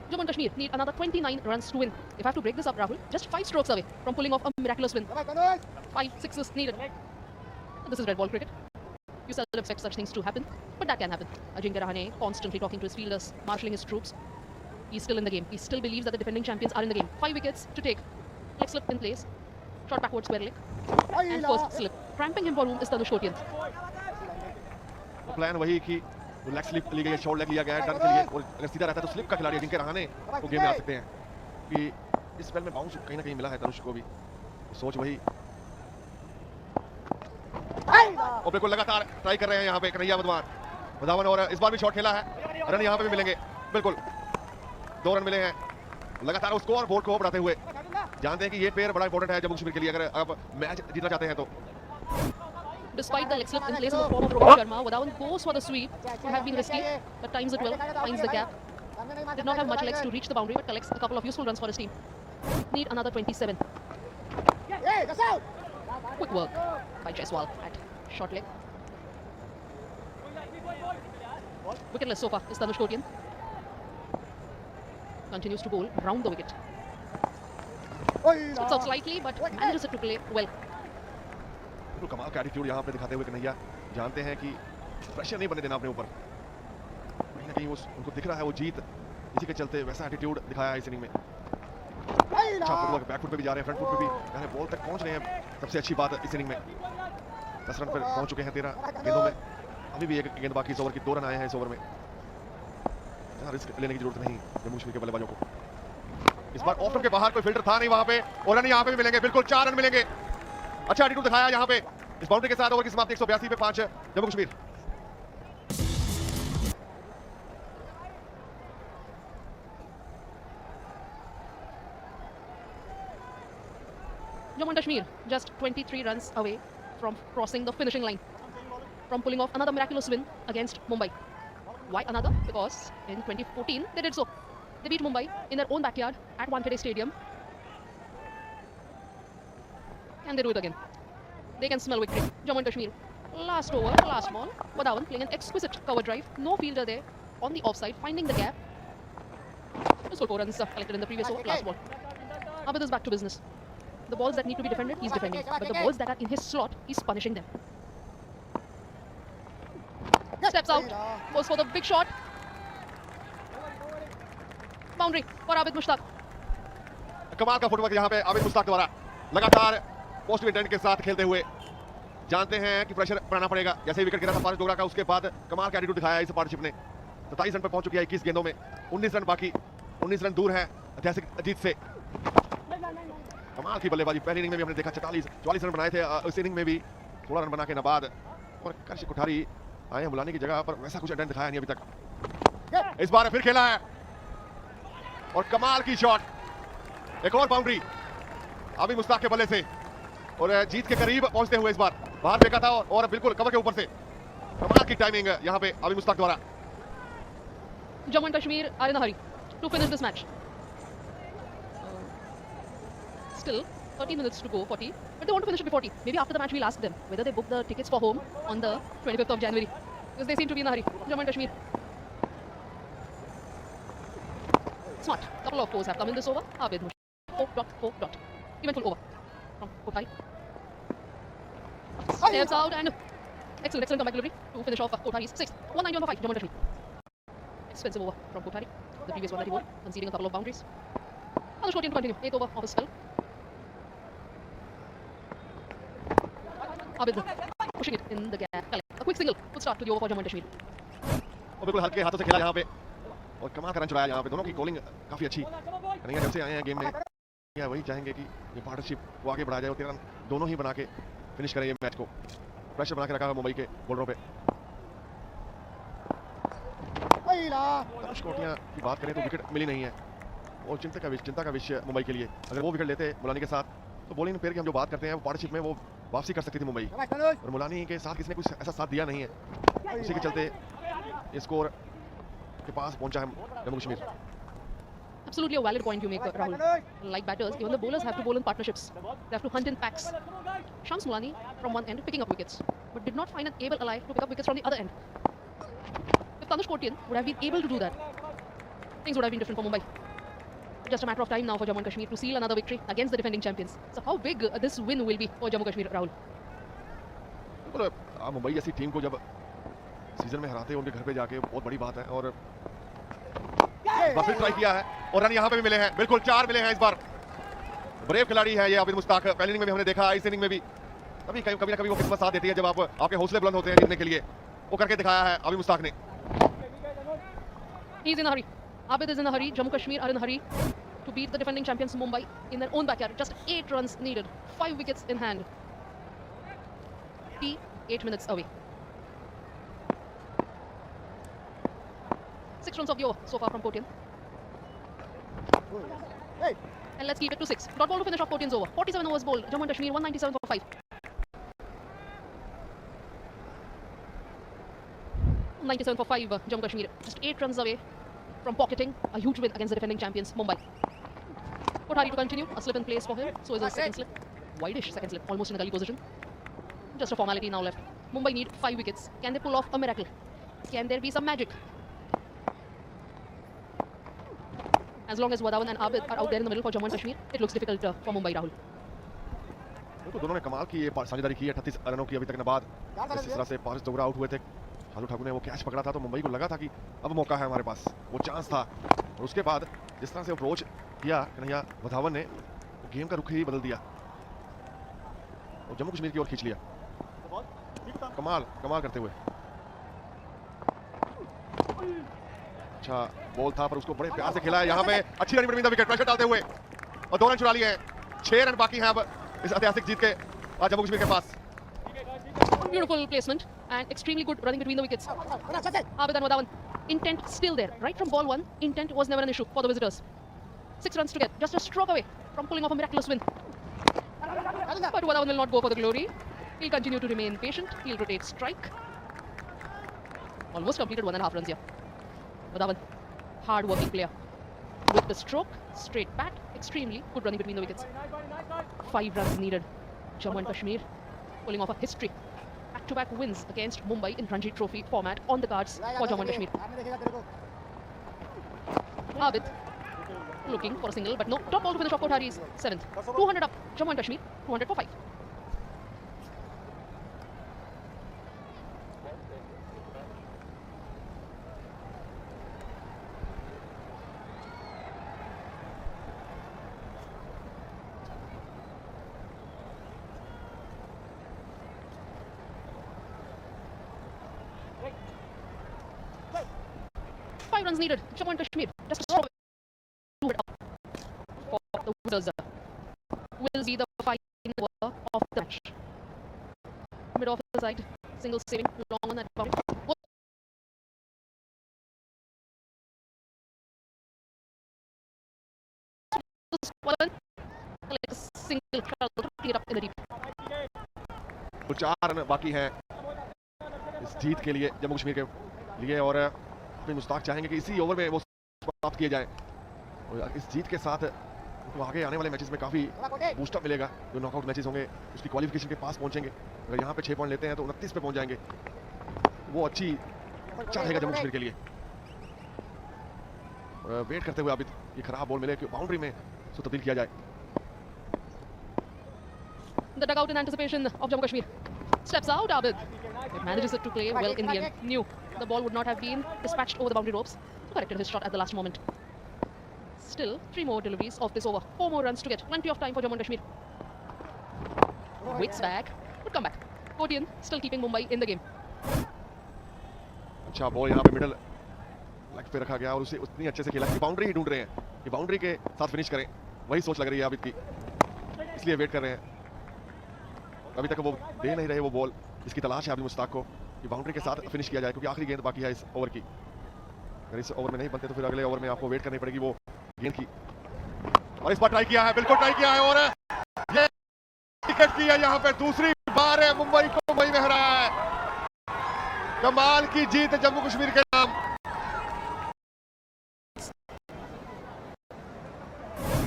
Jammu and Kashmir need another 29 runs to win. If I have to break this up, Rahul, just 5 strokes away from pulling off a miraculous win. 5 sixes needed. This is red ball cricket. You seldom expect such things to happen, but that can happen. Ajinkya Rahane constantly talking to his fielders, marshalling his troops. He's still in the game. He still believes that the defending champions are in the game. 5 wickets to take. Leg slip in place. Shot backward square leg. And first slip. Cramping him for room is Tanush Kotian. Plan वही कि leg slip ली गई, short leg लिया गया turn के लिए, और अगर सीधा रहता है तो स्लिप का खिलाड़ी अजिंक्य रहाणे तो गेम में आ सकते हैं कि इस स्पेल में बाउंस कहीं ना कहीं मिला है तनुष को भी। सोच वही और बिल्कुल लगातार ट्राई कर रहे हैं यहाँ पे कन्हैया वधावन, और इस बार भी शॉट खेला है, रन यहाँ पे भी मिलेंगे। बिल्कुल 2 रन मिले हैं लगातार उसको और बोर्ड को बढ़ाते हुए। जानते हैं कि ये पेयर बड़ा इंपॉर्टेंट है जम्मू कश्मीर के लिए अगर आप मैच जीतना चाहते हैं तो। Despite the leg slip in place in the form of Rohit Sharma, Wadawan goes for the sweep. Would have been risky, but times it well, finds the gap. Did not have much legs to reach the boundary, but collects a couple of useful runs for his team. Need another 27. Quick work by Jaiswal at short leg. Wicketless so far is Tanush Kotian. Continues to bowl round the wicket. Splits out slightly, but manages it to play well. तो कमाल का attitude यहाँ पे दिखाते हुए कन्हैया जानते हैं कि प्रेशर नहीं बनने देना अपने ऊपर। कहीं ना कहीं उनको दिख रहा है वो जीत, इसी के चलते वैसा एटीट्यूड दिखाया है इस इनिंग में। अच्छा फुटवर्क, बैक फुट पे भी जा रहे हैं, फ्रंट फुट पे भी यानी बॉल तक पहुंच रहे हैं। सबसे अच्छी बात इस इनिंग में 10 रन पर पहुंच चुके हैं 13 गेंदों में। अभी भी एक गेंद बाकी इस ओवर की, 2 रन आए हैं इस ओवर में। रिस्क लेने की जरूरत नहीं जम्मू कश्मीर के बल्लेबाजों को। इस बार ऑफ स्टंप के बाहर कोई फिल्टर था नहीं वहां पे, और रन यहाँ पे भी मिलेंगे। बिल्कुल 4 रन मिलेंगे। अच्छा एटीट्यूड दिखाया यहाँ पे इस बाउंड्री के साथ। ओवर की समाप्ति 182 पे 5 Jammu Kashmir. Jammu and Kashmir just 23 runs away from crossing the finishing line, from pulling off another miraculous win against Mumbai. Why another? Because in 2014 they did so. They beat Mumbai in their own backyard at Wankhede Stadium. Can they do it again? They can smell victory. Jammu and Kashmir. Last over, last ball. Wadawan playing an exquisite cover drive. No fielder there on the offside, finding the gap. Just 4 runs collected in the previous over, last ball. Abid is back to business. The balls that need to be defended, he's defending. But the balls that are in his slot, he's punishing them. Steps out, goes for the big shot. Boundary for Abid Mushtaq. कमाल का footwork यहाँ पे आबिद मुश्ताक द्वारा लगातार positive intent के साथ खेलते हुए। जानते हैं कि प्रेशर बनाना पड़ेगा। जैसे ही विकेट गिरा था फारूक डोगरा का, उसके बाद कमाल का एटीट्यूड दिखाया इस पार्टनरशिप ने। 27 रन पर पहुंच चुकी है 21 गेंदों में। 19 रन बाकी, 19 रन दूर है ऐतिहासिक जीत से। कमाल की बल्लेबाजी। पहली इनिंग में भी हमने देखा 44 रन बनाए थे, इस इनिंग में भी 16 रन बना के नबाद और कर्ष कोठारी आए हैं बुलाने की जगह पर, वैसा कुछ इंटेंट दिखाया नहीं अभी तक। इस बार फिर खेला है और कमाल की शॉट, एक और बाउंड्री अभी मुश्ताक के बल्ले से, और जीत के करीब पहुंचते हुए इस बार बाहर फेंका था और बिल्कुल कवर के ऊपर से। कमाल की टाइमिंग यहां पे अभी मुश्ताक द्वारा। Jammu and Kashmir are in a hurry to finish this match. Still 30 minutes to go, 40, but they want to finish it before 40. Maybe after the match we'll ask them whether they booked the tickets for home on the 25th of January, because they seem to be in a hurry. Jammu and Kashmir. Smart. Couple of fours have come in this over. Abid Mushtaq. 4. Eventful over from Kothari. Steps out and excellent comeback delivery to finish off Kothari's 6th. 190 on the 5. Jammu and Kashmir. Expensive over from Kothari. The previous one that he won, conceding a couple of boundaries. Tanush Kotian to continue. 8th over of his spell. Abid pushing it in the gap. A quick single would start to the over for Jammu and Kashmir. और बिल्कुल हल्के हाथों से खेला यहाँ पे और कमाल का रन चुराया यहाँ पे। दोनों की बॉलिंग काफी अच्छी। कन्हैया जब से आए हैं गेम में, या वही चाहेंगे कि ये पार्टनरशिप को आगे बढ़ाया जाए और 13 रन दोनों ही बना के फिनिश करें ये मैच को। प्रेशर बना के रखा है मुंबई के बॉलरों पे। तनुष कोटिया की बात करें तो विकेट मिली नहीं है और चिंता का विषय मुंबई के लिए। अगर वो विकेट लेते मुलानी के साथ तो बॉलिंग पेयर की हम जो बात करते हैं वो पार्टनरशिप में वो वापसी कर सकती थी मुंबई, और मुलानी के साथ किसी ने कुछ ऐसा साथ दिया नहीं है। उसी के चलते स्कोर के पास पहुंचा है Jammu Kashmir. Absolutely a valid point you make, Rahul. Like batters, even the bowlers have to bowl in partnerships. They have to hunt in packs. Shams Mulani from one end picking up wickets, but did not find an able ally to pick up wickets from the other end. If Tanush Kotian would have been able to do that, things would have been different for Mumbai. Just a matter of time now for Jammu and Kashmir to seal another victory against the defending champions. So how big this win will be for Jammu Kashmir, Rahul? बिल्कुल मुंबई जैसी team को जब season में हराते हैं उनके घर पे जाके बहुत बड़ी बात है। और इस बार फिर ट्राई किया है और रन यहाँ पे भी मिले हैं, बिल्कुल 4 मिले हैं इस बार। ब्रेव खिलाड़ी है ये आबिद मुश्ताक, पहली इनिंग में भी हमने देखा, इस इनिंग में भी कभी कभी ना कभी वो किस्मत साथ देती है जब आपके हौसले बुलंद होते हैं जीतने के लिए। वो करके दिखाया है आबिद मुश्ताक ने। He's in a hurry. Abid is in a hurry. Jammu Kashmir are in a hurry to beat the defending champions Mumbai in their own backyard. Just 8 runs needed, 5 wickets in hand. 8 minutes away. 6 runs of the over so far from Kotian. And let's keep it to 6. Dot ball to finish off Kotian's over. 47 overs bowled. Jammu and Kashmir 197 for 5. 97 for 5. Jammu Kashmir just 8 runs away from pocketing a huge win against the defending champions Mumbai. Kothari to continue. A slip in place for him. So is a second slip. Wideish second slip. Almost in a gully position. Just a formality now left. Mumbai need 5 wickets. Can they pull off a miracle? Can there be some magic? As long as Wadhawan and Abid are out there in the middle for Jammu and Kashmir, it looks difficult for Mumbai, Rahul. तो दोनों ने कमाल की ये साझेदारी की है 38 रनों की अभी तक बाद। इस तरह से पारिस डोगरा आउट हुए थे, शार्दुल ठाकुर ने वो कैच पकड़ा था तो मुंबई को लगा था कि अब मौका है हमारे पास, वो चांस था। और उसके बाद जिस तरह से अप्रोच किया कन्हैया वधावन ने, गेम का रुख ही बदल दिया और जम्मू कश्मीर की ओर खींच लिया। कमाल करते हुए अच्छा बॉल था पर उसको बड़े प्यार से खेला है। यहाँ पे अच्छी रनिंग विकेट, प्रेशर डालते हुए और 2 रन चुरा लिए हैं। 6 रन बाकी हैं अब इस ऐतिहासिक जीत के आज जम्मू कश्मीर के पास। Beautiful placement and extremely good running between the wickets. Abid and Wadhawan, intent still there. Right from ball 1, intent was never an issue for the visitors. 6 runs to get, just a stroke away from pulling off a miraculous win. But Wadhawan will not go for the glory. He'll continue to remain patient. He'll rotate strike. Almost completed 1.5 runs here. Wadhawan, hard-working player. With the stroke, straight bat, extremely good running between the wickets. 5 runs needed. Jammu and Kashmir pulling off a history. Back-to-back wins against Mumbai in Ranji Trophy format on the cards for Jammu and Kashmir. Abid looking for a single, but no. Top ball to finish off Kothari's 7th. 200 up. Jammu and Kashmir 200 for 5. Five runs needed. Jammu and Kashmir just a stroke for the Wizards. Will be the final over of the match. Mid off the side, single saving long on that boundary. Like a single crowd putting it up in the deep. 4 run बाकी हैं इस जीत के लिए जम्मू कश्मीर के लिए और मुश्ताक चाहेंगे कि इसी ओवर में वो समाप्त किए जाएं और इस जीत के साथ उनको आगे आने वाले मैचेस में काफ़ी बूस्टअप मिलेगा। जो नॉकआउट मैचेस होंगे उसकी क्वालिफिकेशन के पास पहुंचेंगे। अगर यहाँ पे 6 पॉइंट लेते हैं तो 29 पे पहुंच जाएंगे, वो अच्छी चाहेगा जम्मू कश्मीर के लिए। और वेट करते हुए आबिद ये खराब बॉल मिले कि बाउंड्री में उसको तब्दील किया जाए। The dugout in anticipation of Jammu Kashmir. Steps out Abid. It manages it to play well in the end. Knew the ball would not have been dispatched over the boundary ropes. Corrected his shot at the last moment. Still, 3 more deliveries of this over. 4 more runs to get. Plenty of time for Jammu and Kashmir. Waits back. Would come back. Kotian still keeping Mumbai in the game. अच्छा ball यहाँ पे middle leg पे रखा गया और उसे उतनी अच्छे से खेला कि बाउंड्री ही ढूंढ रहे हैं कि बाउंड्री के साथ फिनिश करें, वही सोच लग रही है आबिद की, इसलिए वेट कर रहे हैं। अभी तक वो दे नहीं रहे वो बॉल जिसकी तलाश है आबिद मुश्ताक को कि बाउंड्री के साथ फिनिश किया जाए, क्योंकि आखिरी गेंद बाकी है इस ओवर की। अगर इस ओवर में नहीं बनते तो फिर अगले ओवर में आपको वेट करनी पड़ेगी वो गेंद की। और इस बार ट्राई किया है, बिल्कुल ट्राई किया है और ये विकेट की है। यहाँ पे दूसरी बार है मुंबई को मुंबई में हराया है। कमाल की जीत जम्मू कश्मीर के नाम।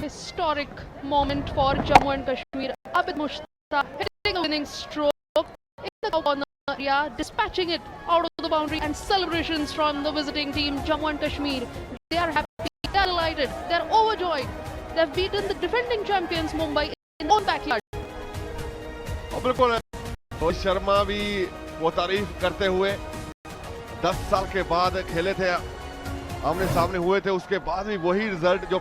Historic moment for Jammu and Kashmir. Abid Mushtaq hitting a winning stroke in the corner area, dispatching it out of the boundary, and celebrations from the visiting team Jammu and Kashmir. They are happy. celebrated. They're overjoyed. They've beaten the defending champions Mumbai in their own backyard. और बिल्कुल रोहित शर्मा भी वो तारीफ करते हुए 10 साल के बाद खेले थे, आमने सामने हुए थे, उसके बाद भी वही रिजल्ट जो